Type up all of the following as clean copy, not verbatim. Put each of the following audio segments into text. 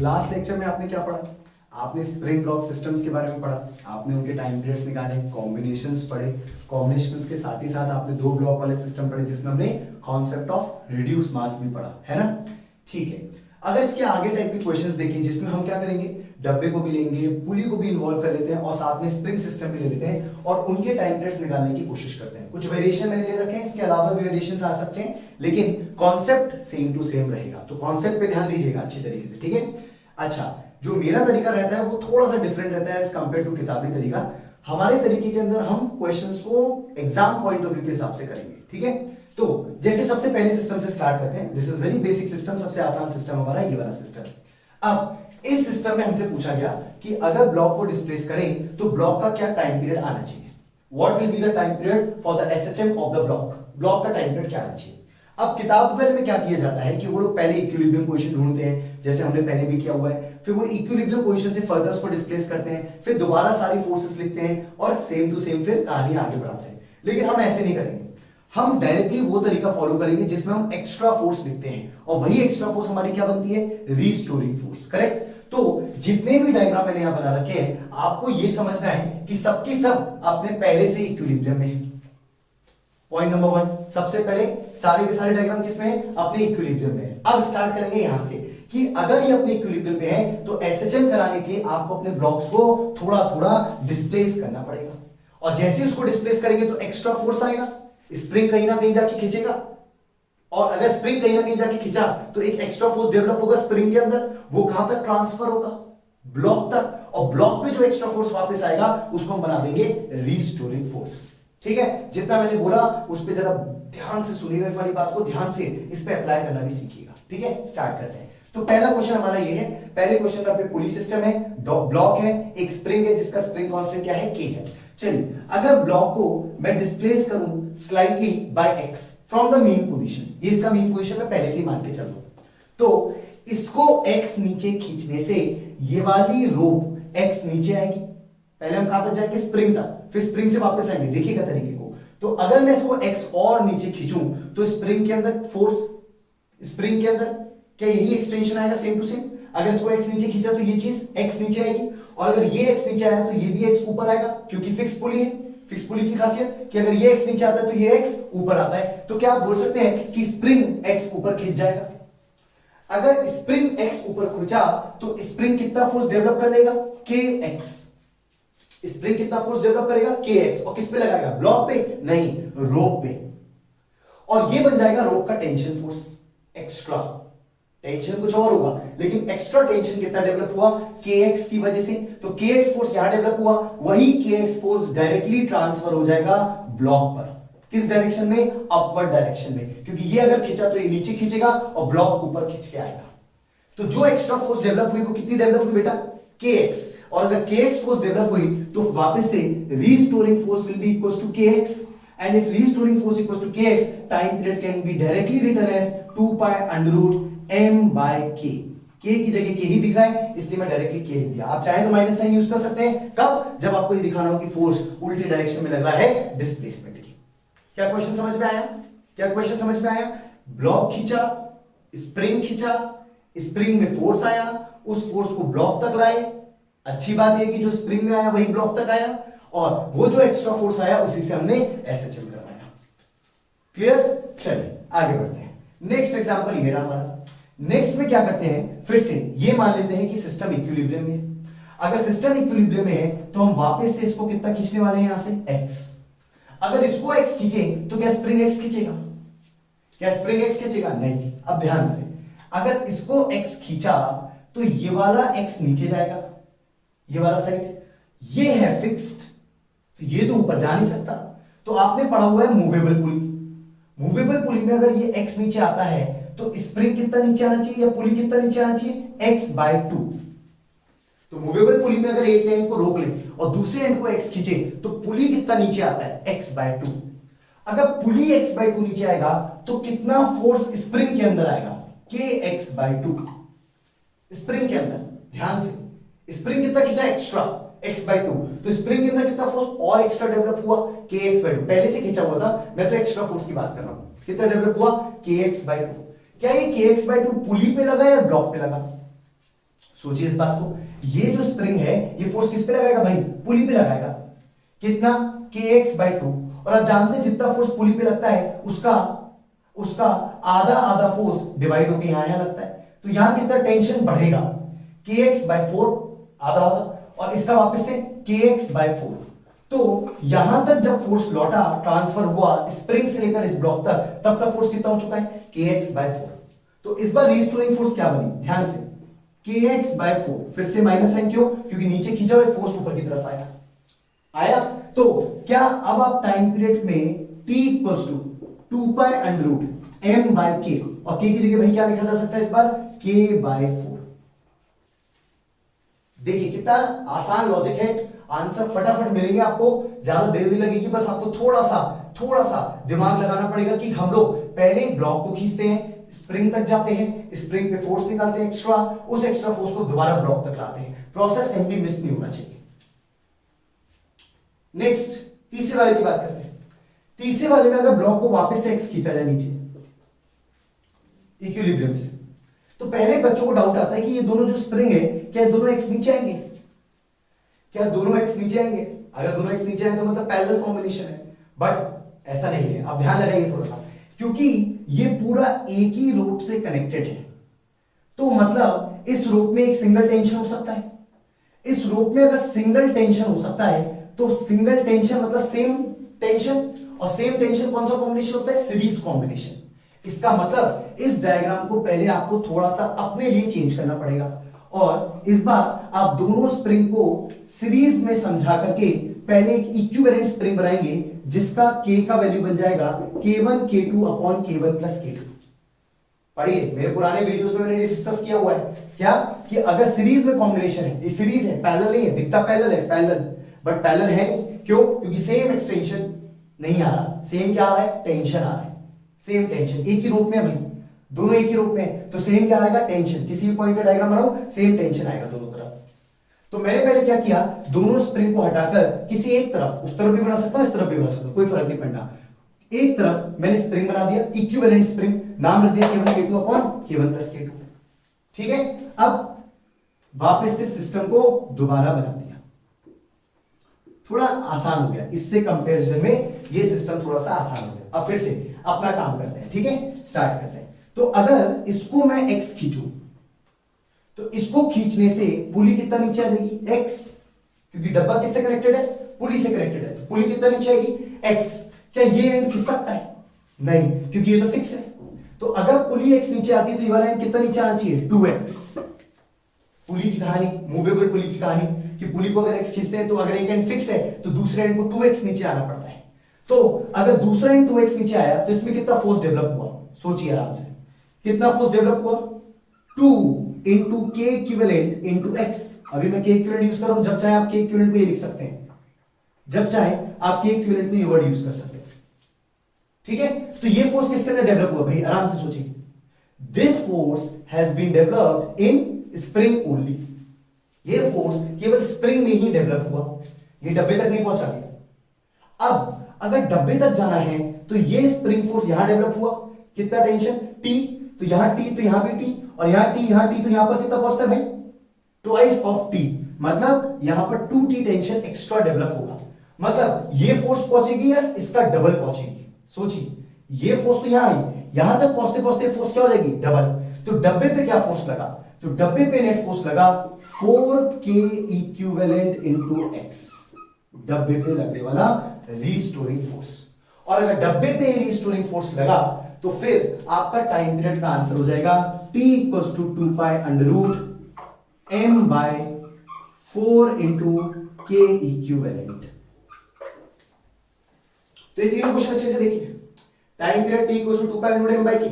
Last lecture में आपने क्या पढ़ा? आपने स्प्रिंग ब्लॉक सिस्टम्स के बारे में पढ़ा, आपने उनके टाइम पीरियड्स निकाले, कॉम्बिनेशंस पढ़े, कॉम्बिनेशंस के साथ ही साथ आपने दो ब्लॉक वाले सिस्टम पढ़े जिसमें हमने कॉन्सेप्ट ऑफ रिड्यूस मास भी पढ़ा, है ना? ठीक है। अगर इसके आगे टाइप के क्वेश्चंस देखें जिसमें हम क्या करेंगे, डब्बे को भी लेंगे, पुली को भी इन्वॉल्व कर लेते हैं और साथ में स्प्रिंग सिस्टम भी ले लेते हैं और उनके टाइम पीरियड्स निकालने की कोशिश करते हैं। कुछ वेरिएशन मैंने ले रखे हैं, इसके अलावा भी वेरिएशंस आ सकते हैं, लेकिन कॉन्सेप्ट सेम टू सेम रहेगा। तो कॉन्सेप्ट पे ध्यान दीजिएगा अच्छी तरीके से, ठीक है? अच्छा, जो मेरा तरीका रहता है वो थोड़ा सा डिफरेंट रहता है एज कंपेयर टू किताबी तरीका। हमारे तरीके के अंदर हम क्वेश्चंस को एग्जाम पॉइंट ऑफ व्यू के हिसाब से करेंगे, ठीक है? तो जैसे सबसे पहले सिस्टम से स्टार्ट करते हैं। This is very basic system, सबसे आसान सिस्टम हमारा ये वाला सिस्टम। अब इस सिस्टम में हमसे पूछा गया कि अगर ब्लॉक को डिस्प्लेस करें तो ब्लॉक का क्या टाइम पीरियड आना चाहिए? What will be the time period for the SHM of the block? Block का टाइम पीरियड क्या आना चाहिए? अब किताब में क्या किया जाता है कि वो लोग पहले इक्विलिब्रियम पोजीशन ढूंढते हैं, जैसे हमने पहले भी किया हुआ है, फिर वो इक्विलिब्रियम पोजीशन से फर्दर उसको डिस्प्लेस करते हैं, फिर दोबारा सारी फोर्सेस लिखते हैं और सेम टू सेम फिर कहानी आगे बढ़ाते हैं। लेकिन हम ऐसे नहीं करेंगे, हम डायरेक्टली वो तरीका फॉलो करेंगे जिसमें हम एक्स्ट्रा फोर्स लिखते हैं और वही एक्स्ट्रा फोर्स हमारी क्या बनती है? Restoring force, correct? तो जितने भी डायग्राम मैंने यहां बना रखे हैं आपको ये समझना है कि सबकी सब अपने पहले से इक्विलिब्रियम में है। पॉइंट नंबर 1, सबसे पहले सारे के सारे डायग्राम किसमें है? अपने इक्विलिब्रियम में है। अब स्टार्ट करेंगे यहां से कि अगर ये अपने इक्विलिब्रियम में है तो एसएचएम कराने के लिए आपको अपने ब्लॉक्स को थोड़ा थोड़ा डिस्प्लेस करना पड़ेगा और जैसे ही उसको डिस्प्लेस करेंगे तो एक्स्ट्रा फोर्स आएगा, स्प्रिंग कहीं ना कहीं जाके खींचेगा और अगर स्प्रिंग कहीं ना कहीं जाके खींचा तो एक एक्स्ट्रा फोर्स डेवलप होगा स्प्रिंग के अंदर, वो कहां तक ट्रांसफर होगा? ब्लॉक तक, और ब्लॉक पे जो एक्स्ट्रा फोर्स वापस आएगा उसको हम बना देंगे रीस्टोरिंग फोर्स, ठीक है? जितना मैंने बोला उस पे जरा ध्यान से सुनिएगा, इस वाली बात को ध्यान से इस पे अप्लाई करना भी सीखिएगा, ठीक है? स्टार्ट करते हैं। तो पहला क्वेश्चन हमारा ये है, पहले क्वेश्चन में अपने पुली सिस्टम है, ब्लॉक है, एक स्प्रिंग है जिसका स्प्रिंग कांस्टेंट क्या है? K है। चलिए, अगर ब्लॉक को मैं डिस्प्लेस करूं slightly by x from the mean position, ये इसका मीन पोजीशन मैं पहले से ही मान के चल रहा हूं, तो इसको x नीचे खींचने से ये वाली रोप x नीचे आएगी। पहले हम कहां तक जाएंगे? स्प्रिंग तक, फिर स्प्रिंग से वापस आएंगे, देखिएगा तरीके को। तो अगर मैं इसको x और नीचे खींचूं तो स्प्रिंग के अंदर फोर्स, स्प्रिंग के अंदर क्या यही एक्सटेंशन आएगा सेम टू सेम? अगर इसको x नीचे खींचा तो ये चीज x नीचे आएगी और अगर ये x नीचे आया तो ये भी x ऊपर आएगा, क्योंकि फिक्स पुली है। फिक्स पुली की खासियत कि अगर ये x नीचे आता है तो ये x ऊपर आता है, तो क्या आप बोल सकते हैं कि स्प्रिंग x ऊपर खींच जाएगा? अगर स्प्रिंग x ऊपर खींचा तो स्प्रिंग कितना फोर्स डेवलप कर लेगा? kx। स्प्रिंग कितना फोर्स डेवलप करेगा? kx। और किस पे लगाएगा? ब्लॉक पे नहीं, रोप पे। और ये बन जाएगा रोप का टेंशन फोर्स। एक्स्ट्रा टेंशन कुछ और होगा, लेकिन एक्स्ट्रा टेंशन कितना डेवलप हुआ? kx की वजह से। तो kx फोर्स यहां डेवलप हुआ, वही kx फोर्स डायरेक्टली ट्रांसफर हो जाएगा ब्लॉक पर। किस डायरेक्शन में? अपवर्ड डायरेक्शन में, क्योंकि ये अगर खींचा तो ये नीचे खींचेगा और ब्लॉक ऊपर खींच के आएगा। तो जो एक्स्ट्रा फोर्स डेवलप हुई वो कितनी डेवलप हुई बेटा? kx। और अगर kx फोर्स डेवलप हुई तो वापस से restoring force will be equals to kx, and if restoring force equals to kx, time period can be directly written as 2 pi under root m by k। k की जगह k ही दिख रहा है इसलिए मैं डायरेक्टली k लिख दिया। आप चाहे तो माइनस साइन यूज कर सकते हैं, कब? जब आपको ये दिखाना हो कि फोर्स उल्टी डायरेक्शन में लग रहा है डिस्प्लेसमेंट की। क्या क्वेश्चन समझ में आया? क्या क्वेश्चन समझ में आया? ब्लॉक खींचा, स्प्रिंग खींचा, स्प्रिंग में फोर्स आया, उस फोर्स को ब्लॉक तक लाए। अच्छी बात यह कि जो स्प्रिंग में आया वही ब्लॉक तक आया और वो जो एक्स्ट्रा फोर्स आया उसी से हमने एसएचएम करवाया। क्लियर? चलिए आगे बढ़ते हैं। नेक्स्ट एग्जांपल ये रहा हमारा। नेक्स्ट में क्या करते हैं, फिर से ये मान लेते हैं कि सिस्टम इक्विलिब्रियम में है। अगर सिस्टम इक्विलिब्रियम में है तो हम वापस से इसको कितना खींचने वाले हैं? यहां से x। अगर इसको x खींचे तो क्या स्प्रिंग x खींचेगा? क्या स्प्रिंग x खींचेगा? नहीं। अब ध्यान से, अगर इसको x खींचा तो ये वाला x नीचे जाएगा, ये वाला साइड, ये है फिक्स्ड, तो ये तो ऊपर जा नहीं सकता। तो आपने पढ़ा हुआ है मूवेबल पुली। मूवेबल पुली में अगर ये x नीचे आता है तो स्प्रिंग कितना नीचे आना चाहिए या पुली कितना नीचे आना चाहिए? x/2। तो मूवेबल पुली में अगर एक एंड को रोक ले और दूसरे एंड को x खींचे तो पुली कितना नीचे आता है? x/2। अगर पुली x/2 नीचे आएगा तो कितना फोर्स स्प्रिंग के अंदर आएगा? kx/2। स्प्रिंग के अंदर ध्यान से, स्प्रिंग कितना खींचा? Extra x/2। तो स्प्रिंग के अंदर कितना फोर्स और एक्स्ट्रा डेवलप हुआ? kx/2। पहले से खींचा हुआ था, मैं तो एक्स्ट्रा फोर्स की बात कर रहा हूं। कितना डेवलप हुआ? kx/2। क्या ये kx/2 पुली पे लगा या ब्लॉक पे लगा? सोचिए इस बात को, ये जो स्प्रिंग है ये फोर्स किस पे लगाएगा भाई, पुली पे लगाएगा, कितना, kx/2। और आप जानते हैं जितना फोर्स पुली पे लगता है उसका आधा आधा फोर्स डिवाइड होकर यहां लगता है, तो यहां कितना टेंशन बढ़ेगा, kx/4 आधा आधा, और इसका वापस से kx/4। तो यहां तक जब फोर्स लौटा, ट्रांसफर हुआ स्प्रिंग से लेकर इस ब्लॉक तक, तब तक फोर्स कितना हो चुका है, kx/4। तो इस बार रीस्टोरिंग फोर्स क्या बनी, ध्यान से, kx/4, फिर से माइनस साइन, क्यों, क्योंकि नीचे खींचा हुआ फोर्स ऊपर की तरफ आया। तो क्या अब आप टाइम पीरियड में t इक्वल्स टू 2π√m/k, और k की जगह भाई क्या लिखा जा सकता है इस बार, k/4। देखिए कितना आसान लॉजिक है, आंसर फटाफट मिलेंगे आपको, ज्यादा देर नहीं लगेगी, बस आपको थोड़ा सा दिमाग लगाना पड़ेगा कि हम लोग पहले ब्लॉक को खींचते हैं, स्प्रिंग तक जाते हैं, स्प्रिंग पे फोर्स निकालते हैं एक्स्ट्रा, उस एक्स्ट्रा फोर्स को दोबारा ब्लॉक तक लाते हैं, प्रोसेस कहीं भी मिस नहीं होना चाहिए। नेक्स्ट तीसरे वाले की बात करते हैं। तीसरे वाले में अगर ब्लॉक को वापस से एक्स खींचा जाए नीचे इक्विलिब्रियम से, तो पहले बच्चों को डाउट आता है कि ये दोनों जो स्प्रिंग है, क्या दोनों एक्स नीचे आएंगे, क्या दोनों एक्स नीचे आएंगे, अगर दोनों एक्स नीचे आए तो मतलब पैरेलल कॉम्बिनेशन है, बट ऐसा नहीं है। अब ध्यान लगाइए थोड़ा सा, क्योंकि ये पूरा एक ही रोप से कनेक्टेड है, तो मतलब इस रोप में एक सिंगल टेंशन हो सकता है, इस रोप में अगर सिंगल टेंशन हो सकता है तो सिंगल टेंशन मतलब सेम टेंशन, और सेम टेंशन कौन सा कॉम्बिनेशन होता है, सीरीज कॉम्बिनेशन। इसका मतलब इस डायग्राम को पहले आपको थोड़ा सा अपने लिए चेंज करना पड़ेगा, और इस बार आप दोनों स्प्रिंग को सीरीज में समझा करके पहले एक इक्विवेलेंट स्प्रिंग बनाएंगे, जिसका k का वैल्यू बन जाएगा k1 k2 upon k1 plus k2। पढ़िए, मेरे पुराने वीडियोस में मैंने डिस्कस किया हुआ है क्या, कि अगर सीरीज में कॉम्बिनेशन है, ये सीरीज है, पैरेलल नहीं है, दिखता पैरेलल है, पैरेलल, बट पैरेलल है नहीं, क्यों, क्योंकि सेम एक्सटेंशन नहीं आ रहा, सेम क्या आ रहा है, टेंशन आ रहा है, सेम टेंशन, एक ही रूप में भाई, दोनों एक ही रूप में, तो सेम क्या आएगा, टेंशन, किसी भी पॉइंट का डायग्राम बनाओ सेम टेंशन आएगा दोनों तरफ। तो मैंने पहले क्या किया, दोनों स्प्रिंग को हटाकर किसी एक तरफ, उस तरफ भी बना सकता हूं, इस तरफ भी बना सकता हूं, कोई फर्क नहीं पड़ना, एक तरफ मैंने स्प्रिंग बना दिया, इक्विवेलेंट स्प्रिंग, नाम रख दिया k1 k2 upon k1 plus k2। ठीक है, अब वापस से सिस्टम को दोबारा बना दिया, थोड़ा आसान हो गया, इससे कंपैरिजन में ये सिस्टम थोड़ा सा आसान हो गया। अब फिर से अपना काम करते हैं, ठीक है, स्टार्ट करते हैं। तो अगर इसको मैं x खींचूं, तो इसको खींचने से पुली कितना नीचे आ जाएगी, x, क्योंकि डब्बा किससे कनेक्टेड है, पुली से कनेक्टेड है, तो पुली कितना नीचे आएगी, x। क्या ये एंड खिंच सकता है, नहीं, क्योंकि ये तो फिक्स है। तो अगर पुली x नीचे आती है तो ये वाला एंड कितना नीचे आना चाहिए, 2x। पुली की कहानी, मूवेबल पुली की कहानी, कि पुली को अगर x खींचते हैं तो अगर एक एंड फिक्स है तो दूसरे एंड को 2x नीचे आना पड़ता है। तो अगर दूसरा एंड 2x नीचे आया तो इसमें कितना फोर्स डेवलप हुआ, सोचिए आराम से, कितना फोर्स डेवलप हुआ, 2 into k equivalent into x। अभी मैं k इक्विवेलेंट यूज कर रहा हूं, जब चाहे आप k इक्विवेलेंट को ये लिख सकते हैं, जब चाहे आप k इक्विवेलेंट को ये वर्ड यूज कर सकते हैं, ठीक है। तो ये फोर्स किसके अंदर डेवलप हुआ भाई, आराम से सोचिए, this force has been developed in spring only, ये फोर्स केवल स्प्रिंग में ही डेवलप हुआ, ये डब्बे तक नहीं पहुंचा गया। अब अगर डब्बे तक जाना है तो ये स्प्रिंग फोर्स यहां डेवलप हुआ, कितना टेंशन T, तो यहां T, तो यहां भी T, और यहां T, यहां T, तो यहां पर कितना पहुंचता है भाई, ट्वाइस ऑफ T, मतलब यहां पर 2T टेंशन एक्स्ट्रा डेवलप होगा, मतलब ये फोर्स पहुंचेगी या इसका डबल पहुंचेगी। सोचिए, ये फोर्स तो यहां आई, यहां तक पहुंचते पहुंचते फोर्स क्या हो जाएगी, डबल। तो डब्बे पे क्या फोर्स लगा, तो डब्बे पे नेट फोर्स लगा 4k इक्विवेलेंट इनटू x, डब्बे पे लगने वाला रीस्टोरिंग फोर्स। और अगर डब्बे पे रीस्टोरिंग फोर्स लगा तो फिर आपका टाइम पीरियड का आंसर हो जाएगा t equals to 2π√m/4 into k equivalent. तो ये तीनों क्वेश्चन अच्छे से देखिए, time period t equals to 2π√m/k,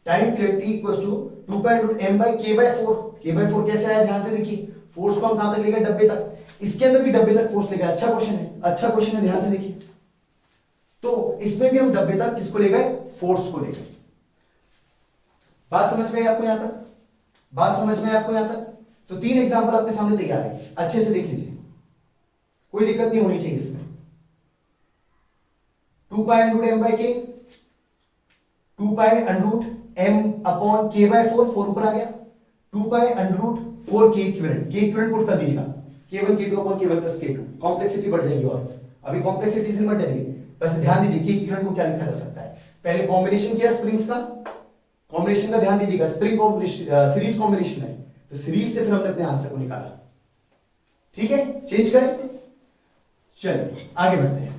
time period t equals to 2π√m/k/4, k/4 कैसे आया, ध्यान से देखिए, फोर्स को हम कहां तक ले गए, डब्बे तक, इसके अंदर भी डब्बे तक फोर्स ले गए, अच्छा क्वेश्चन है, अच्छा क्वेश्चन है, ध्यान से देखिए। तो इसमें भी हम डब्बे तक किसको ले गए, फोर्स को ले गए। बात समझ में आई आपको यहां तक, बात समझ में आई आपको यहां तक। तो 3 एग्जांपल आपके सामने तैयार है, अच्छे से देख लीजिए, कोई दिक्कत नहीं होनी चाहिए इसमें। 2π√m/k, 2π√m/k/4, 4 ऊपर आ गया, 2 पाई अंडर रूट 4 के इक्विवेलेंट, के इक्विवेलेंट पुट कर दीजिएगा, k1 k2 upon k1 plus k2, complexity बढ़ जाएगी और अभी कॉम्प्लेक्सिटी से मत डरिए, बस ध्यान दीजिए के इक्विवेलेंट को क्या लिखा जा सकता है। पहले कॉम्बिनेशन किया स्प्रिंग्स का, कॉम्बिनेशन का ध्यान दीजिएगा, स्प्रिंग कॉम्बिनेशन सीरीज कॉम्बिनेशन है, तो सीरीज से फिर हमने अपने आंसर को निकाला। ठीक है, चेंज करें, चलिए आगे बढ़ते हैं।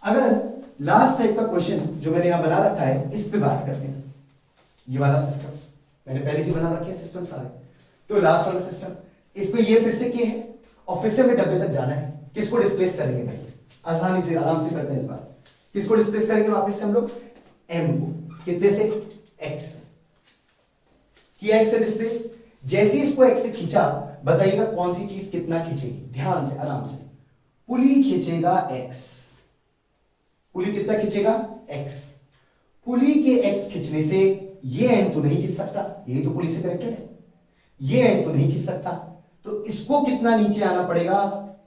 अगर लास्ट टाइप का क्वेश्चन जो मैंने यहां बना रखा है इस पे बात करते हैं, ये वाला सिस्टम मैंने पहले से बना रखे हैं सिस्टम सारे, तो लास्ट वाला सिस्टम, इसमें ये फिर से के है और फिर से हमें डब्बे तक जाना है। किसको डिस्प्लेस करेंगे भाई, आसानी से आराम से करते हैं इस बार। किसको डिस्प्लेस करेंगे वापस से हम लोग, m को, कितने से, x से किया, x से डिस्प्लेस। जैसे ही इसको x से खींचा, बताइएगा कौन सी चीज कितना खींचेगी, ध्यान से आराम से, पुली खींचेगा x, पुली कितना खींचेगा x, पुली के x खींचने से ये एंड तो नहीं खींच सकता, ये तो पुली से कनेक्टेड है, ये एंड तो नहीं खींच सकता, तो इसको कितना नीचे आना पड़ेगा,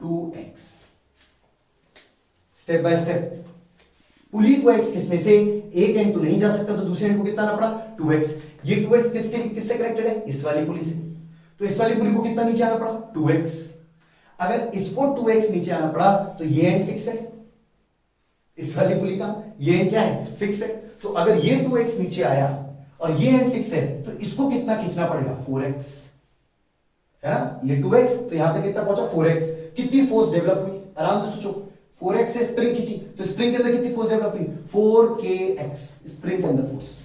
2x। स्टेप बाय स्टेप, पुली को x खींचने से एक एंड तो नहीं जा सकता, तो दूसरे एंड को कितना आना पड़ा, 2x। ये 2x किससे कनेक्टेड है, इस वाली पुली से, तो इस वाली पुली को कितना नीचे आना पड़ा, 2x। अगर इसको 2x नीचे आना पड़ा तो ये एंड फिक्स है, इस वाली पुली का ये एंड क्या है, फिक्स है। तो अगर ये 2x नीचे आया और ये एंड फिक्स है, तो इसको कितना खींचना पड़ेगा, 4x, है ना, ये 2x, तो यहां तक कितना पहुंचा, 4x। कितनी फोर्स डेवलप हुई, आराम से सोचो, 4x से स्प्रिंग खींची, तो स्प्रिंग के अंदर कितनी फोर्स डेवलप हुई, 4kx, स्प्रिंग के अंदर फोर्स।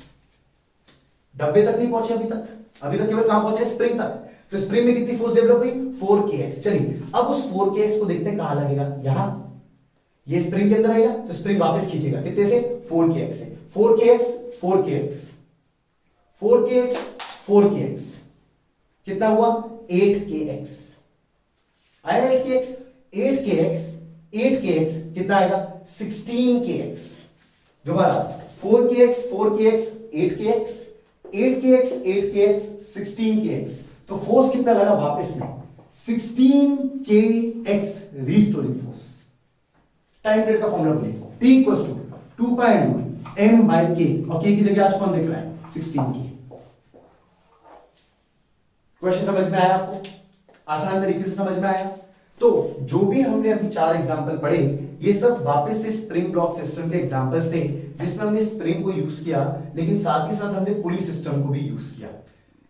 डब्बे तक नहीं पहुंचे अभी तक, अभी तक केवल कहां पहुंचे, स्प्रिंग तक, तो स्प्रिंग में कितनी फोर्स डेवलप हुई, 4kx। चलिए अब उस 4kx को देखते हैं कहां लगेगा, यहां, ये स्प्रिंग के अंदर आएगा, तो स्प्रिंग वापस खींचेगा कितने से, 4kx से, 4kx 4kx 4kx 4kx, कितना हुआ, 8kx आएगा, 8kx 8kx 8kx कितना आएगा, 16kx। दोबारा 4kx 4kx 8kx 8kx 8kx 16kx, तो फोर्स कितना लगा वापस में, 16kx restoring force. Time period का फॉर्मूला बोलिए, T equals to 2 pi m by k, और k की जगह आज कौन दिख रहा है, 16k। क्वेश्चन समझ में आया आपको, आसान तरीके से समझ में आया। तो जो भी हमने अभी 4 एग्जांपल पढ़े, ये सब वापस से स्प्रिंग ब्लॉक सिस्टम के एग्जांपल्स थे, जिसमें हमने स्प्रिंग को यूज किया, लेकिन साथ ही साथ हमने पुली सिस्टम को भी यूज किया।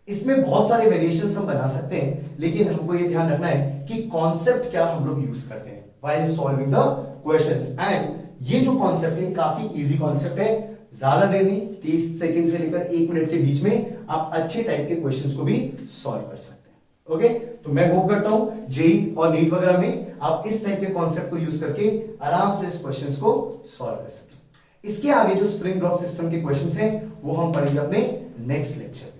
इसमें बहुत सारे वेरिएशंस हम बना सकते हैं, लेकिन हमको ये ध्यान रखना है कि कॉन्सेप्ट क्या हम लोग यूज करते हैं while solving the questions. And ये जो कॉन्सेप्ट है काफी इजी कॉन्सेप्ट है, ज्यादा देर नहीं, 30 सेकंड से लेकर 1 मिनट के बीच में आप अच्छे टाइप के क्वेश्चंस को भी सॉल्व कर सकते हैं। ओके, तो मैं होप करता हूं जेई और नीट वगैरह में आप इस टाइप के कॉन्सेप्ट को यूज करके आराम से इस क्वेश्चंस को सॉल्व कर सकें। इसके आगे जो स्प्रिंग ब्लॉक सिस्टम के क्वेश्चंस हैं वो हम पढ़ेंगे अपने नेक्स्ट लेक्चर में।